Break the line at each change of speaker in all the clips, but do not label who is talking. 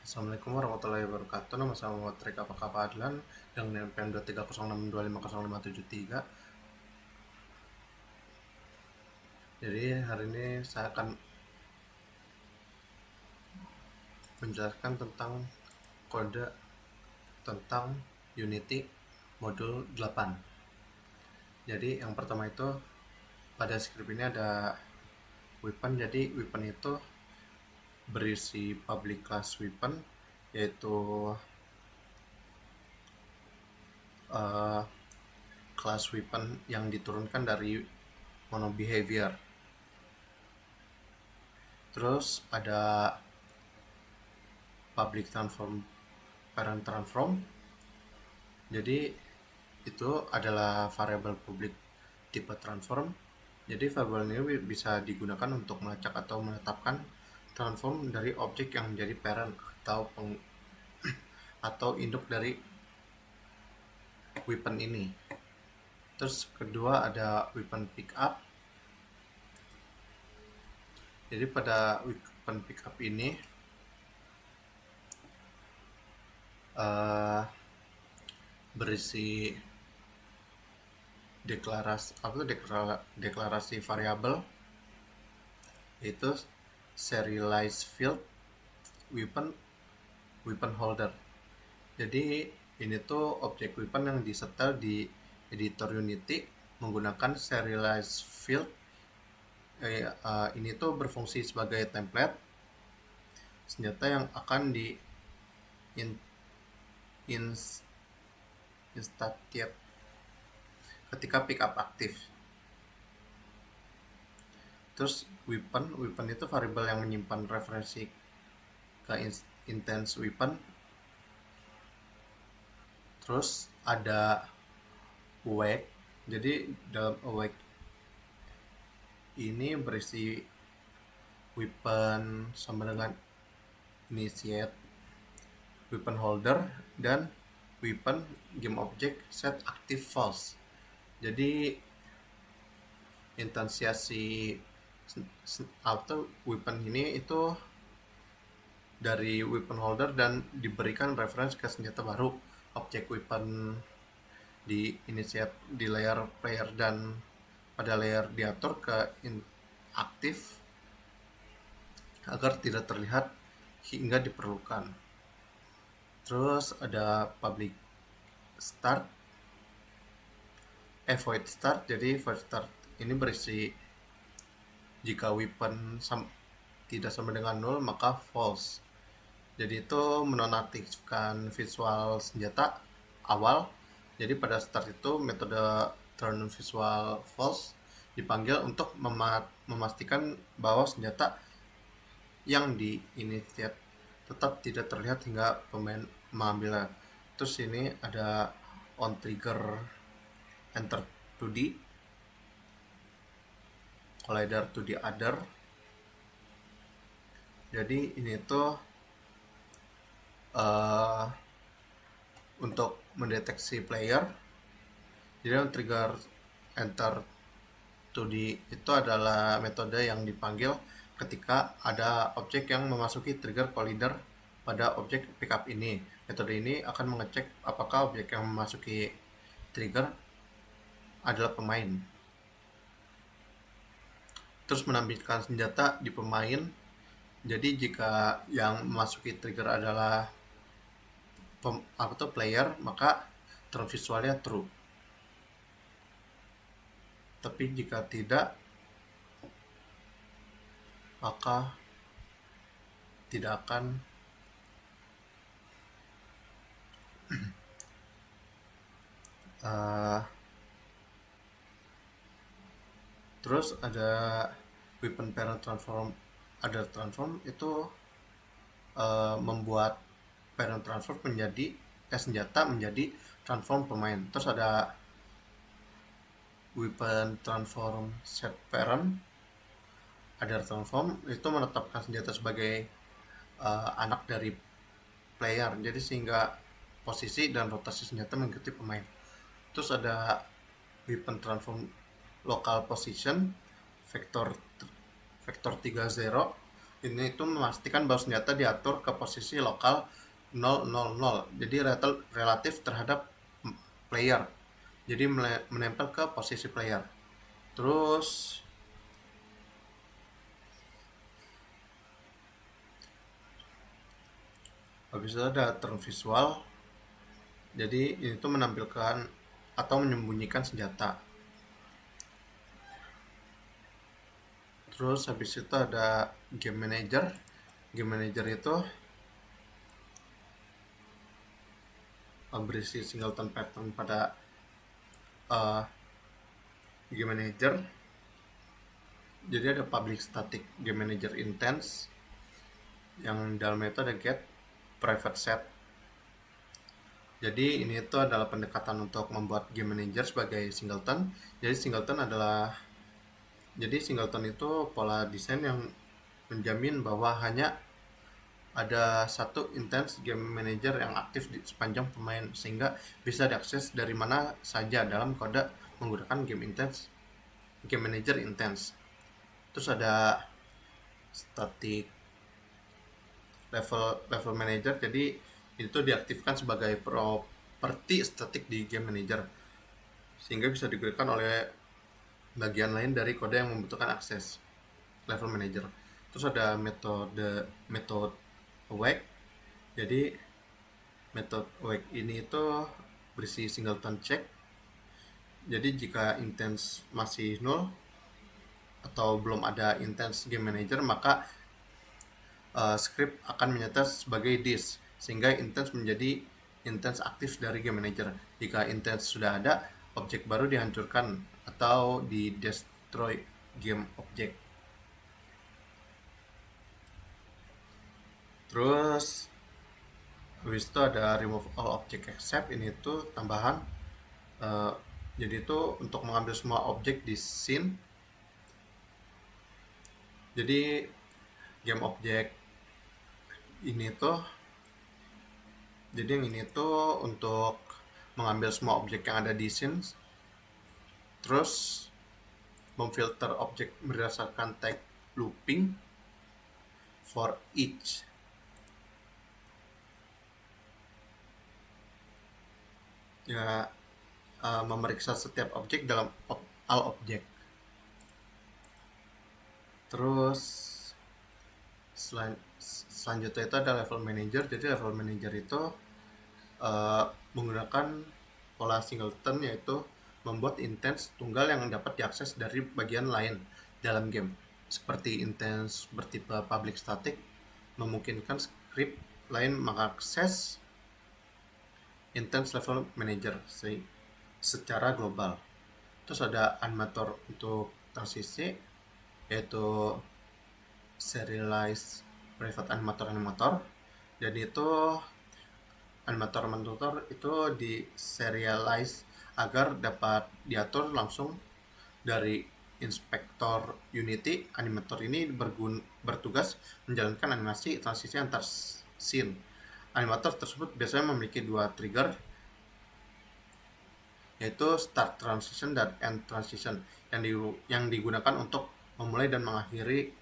Assalamualaikum warahmatullahi wabarakatuh. Nama saya Muhammad Rika Pakapadlan yang NPM 23062500573. Jadi hari ini saya akan menjelaskan tentang kode tentang Unity modul 8. Jadi yang pertama itu pada script ini ada weapon. Jadi weapon itu berisi public class weapon, yaitu class weapon yang diturunkan dari mono behavior. Terus ada public transform, parent transform. Jadi itu adalah variable public tipe transform. Jadi variabel ini bisa digunakan untuk melacak atau menetapkan transform dari objek yang menjadi parent atau induk dari weapon ini. Terus kedua ada weapon pickup. Jadi pada weapon pickup ini berisi deklarasi variabel, yaitu serialized field weapon holder. Jadi ini tuh objek weapon yang disetel di editor Unity menggunakan serialized field. Ini tuh berfungsi sebagai template senjata yang akan di instantiate ketika pickup aktif. Terus weapon itu variabel yang menyimpan referensi ke instance weapon. Terus ada awake. Jadi dalam awake ini berisi weapon sama dengan initiate, weapon holder, dan weapon game object set active false. Jadi instansiasi atau weapon ini itu dari weapon holder dan diberikan reference ke senjata baru. Objek weapon di initiate di layer player dan pada layer diatur ke aktif agar tidak terlihat hingga diperlukan. Terus ada public start, void start. Jadi void start ini berisi jika weapon tidak sama dengan 0 maka false. Jadi itu menonaktifkan visual senjata awal. Jadi pada start itu metode turn visual false dipanggil untuk memastikan bahwa senjata yang di initiate tetap tidak terlihat hingga pemain mengambilnya. Terus ini ada on trigger enter to D, collider to the other. Jadi ini tuh untuk mendeteksi player. Jadi on trigger enter to the itu adalah metode yang dipanggil ketika ada objek yang memasuki trigger collider pada objek pickup ini. Metode ini akan mengecek apakah objek yang memasuki trigger adalah pemain. Terus menampilkan senjata di pemain. Jadi jika yang memasuki trigger adalah player, maka turn visualnya true. Tapi jika tidak, maka tidak akan terus ada weapon parent transform, other transform itu membuat parent transform menjadi senjata menjadi transform pemain. Terus ada weapon transform set parent, other transform itu menetapkan senjata sebagai anak dari player. Jadi sehingga posisi dan rotasi senjata mengikuti pemain. Terus ada weapon transform local position vector 30. Ini itu memastikan bahwa senjata diatur ke posisi lokal 000, jadi relatif terhadap player, jadi menempel ke posisi player. Terus habis itu ada turn visual, jadi ini tuh menampilkan atau menyembunyikan senjata. Terus habis itu ada game manager. Game manager itu berisi singleton pattern pada game manager. Jadi ada public static game manager intense, yang dalamnya itu ada get private set. Jadi ini itu adalah pendekatan untuk membuat game manager sebagai singleton. Jadi singleton itu pola desain yang menjamin bahwa hanya ada satu intense game manager yang aktif di sepanjang pemain, sehingga bisa diakses dari mana saja dalam kode menggunakan game manager intense. Terus ada static level manager, jadi itu diaktifkan sebagai properti static di game manager sehingga bisa digunakan oleh bagian lain dari kode yang membutuhkan akses level manager. Terus ada method awake. Jadi method awake ini itu berisi singleton check. Jadi jika intense masih 0 atau belum ada intense game manager, maka script akan menyata sebagai this, sehingga intense menjadi intense aktif dari game manager. Jika intense sudah ada, objek baru dihancurkan atau di destroy game object. Terus habis itu ada remove all object except. Ini tuh tambahan, jadi itu untuk mengambil semua objek di scene. Jadi game object ini tuh, jadi yang ini tuh untuk mengambil semua objek yang ada di scene, terus memfilter objek berdasarkan tag looping for each. Ya, memeriksa setiap objek dalam all objek. Terus selanjutnya itu ada level manager. Jadi level manager itu menggunakan pola singleton, yaitu membuat intense tunggal yang dapat diakses dari bagian lain dalam game. Seperti intense bertipe public static, memungkinkan script lain mengakses intense level manager secara global. Terus ada animator untuk transisi, yaitu serialized private animator. Jadi itu animator itu di serialize agar dapat diatur langsung dari inspektor Unity. Animator ini bertugas menjalankan animasi transisi antar scene. Animator tersebut biasanya memiliki dua trigger, yaitu start transition dan end transition, yang digunakan untuk memulai dan mengakhiri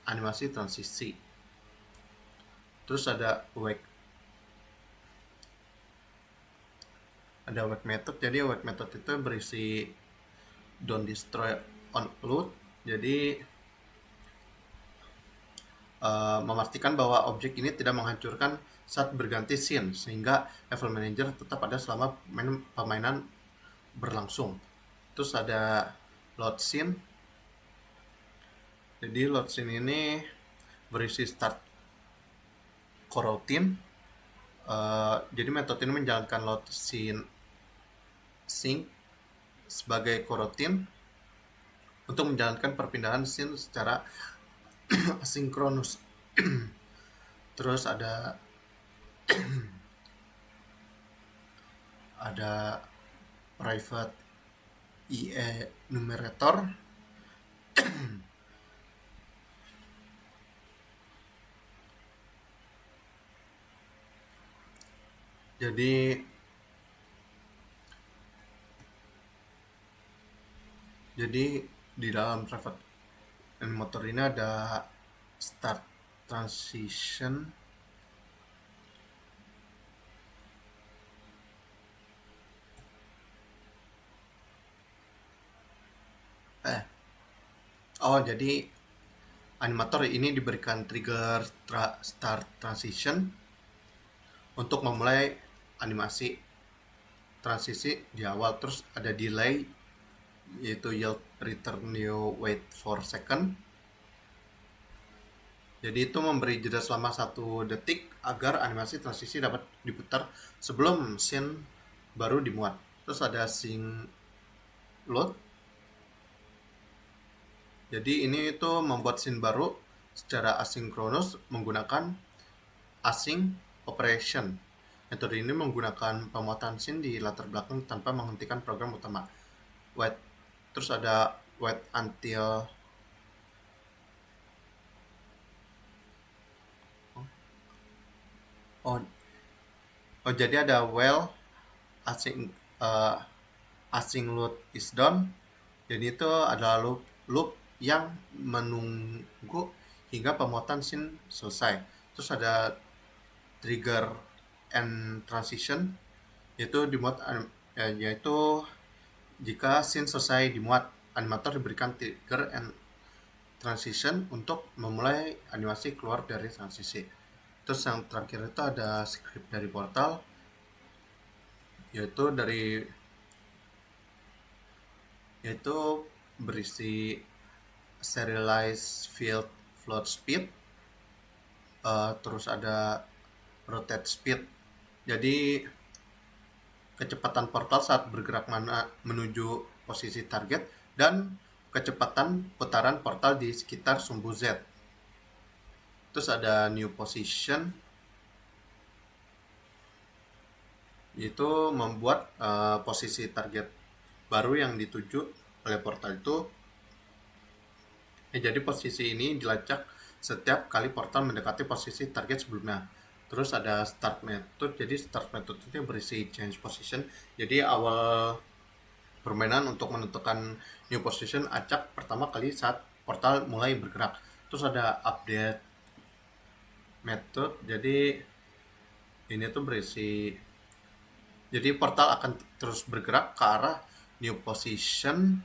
animasi transisi. Terus ada wake method. Jadi wake method itu berisi don't destroy on load. Jadi memastikan bahwa objek ini tidak menghancurkan saat berganti scene, sehingga level manager tetap ada selama permainan berlangsung. Terus ada load scene. Jadi load scene ini berisi start coroutine. Jadi metode ini menjalankan load scene sync sebagai coroutine untuk menjalankan perpindahan scene secara asinkronus. Terus ada private enumerator. Jadi di dalam private enumerator ini ada start transition. Jadi animator ini diberikan trigger start transition untuk memulai animasi transisi di awal. Terus ada delay, yaitu yield return new wait for second. Jadi itu memberi jeda selama 1 detik agar animasi transisi dapat diputar sebelum scene baru dimuat. Terus ada sync load. Jadi ini itu membuat scene baru secara asinkronus menggunakan async operation. Metode ini menggunakan pemuatan scene di latar belakang tanpa menghentikan program utama. Wait. Terus ada wait until jadi ada while async load is done. Jadi itu adalah loop yang menunggu hingga pemuatan scene selesai. Terus ada trigger and transition, yaitu jika scene selesai dimuat, animator diberikan trigger and transition untuk memulai animasi keluar dari transisi. Terus yang terakhir itu ada script dari portal, yaitu berisi serialize field float speed, terus ada rotate speed. Jadi kecepatan portal saat bergerak menuju posisi target dan kecepatan putaran portal di sekitar sumbu Z. Terus ada new position, yaitu membuat posisi target baru yang dituju oleh portal itu. Jadi posisi ini dilacak setiap kali portal mendekati posisi target sebelumnya. Terus ada start method. Jadi start method itu berisi change position. Jadi awal permainan untuk menentukan new position acak pertama kali saat portal mulai bergerak. Terus ada update method. Jadi ini tuh berisi, jadi portal akan terus bergerak ke arah new position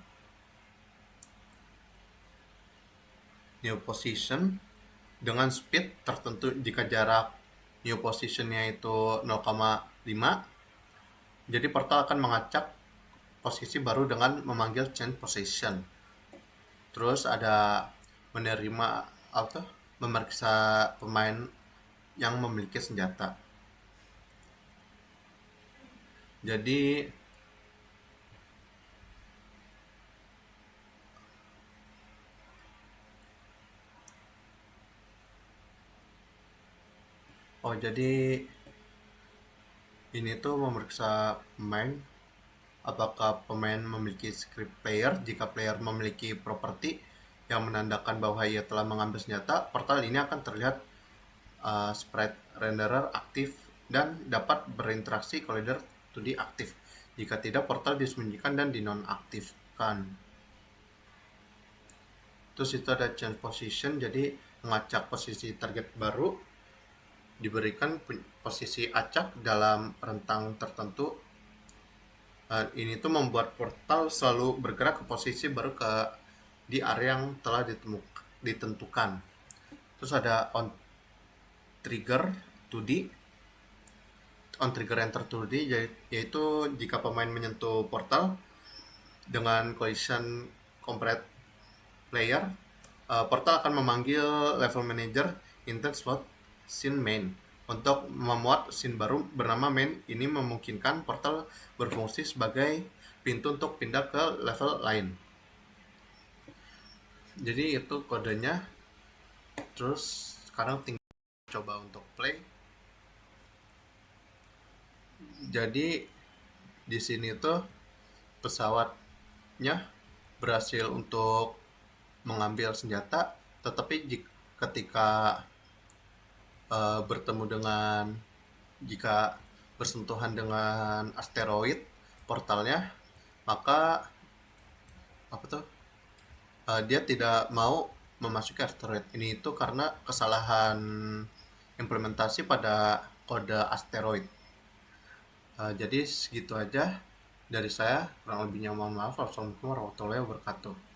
dengan speed tertentu. Jika jarak new positionnya itu 0,5, jadi portal akan mengacak posisi baru dengan memanggil change position. Terus ada memeriksa pemain yang memiliki senjata. Jadi ini tuh memeriksa pemain, apakah pemain memiliki script player. Jika player memiliki properti yang menandakan bahwa ia telah mengambil senjata, portal ini akan terlihat sprite renderer aktif dan dapat berinteraksi collider 2D aktif. Jika tidak, portal disembunyikan dan dinonaktifkan. Terus itu ada change position, jadi mengacak posisi target baru, diberikan posisi acak dalam rentang tertentu. Ini tuh membuat portal selalu bergerak ke posisi baru di area yang telah ditentukan. Terus ada on trigger 2D, on trigger enter 2D, yaitu jika pemain menyentuh portal dengan collision complete player, portal akan memanggil level manager intent slot scene main untuk memuat scene baru bernama main. Ini memungkinkan portal berfungsi sebagai pintu untuk pindah ke level lain. Jadi itu kodenya. Terus sekarang tinggal coba untuk play. Jadi di sini tuh pesawatnya berhasil untuk mengambil senjata, tetapi ketika jika bersentuhan dengan asteroid portalnya, maka dia tidak mau memasuki asteroid. Ini itu karena kesalahan implementasi pada kode asteroid. Jadi segitu aja dari saya, kurang lebihnya mohon maaf. Wassalamualaikum warahmatullahi wabarakatuh.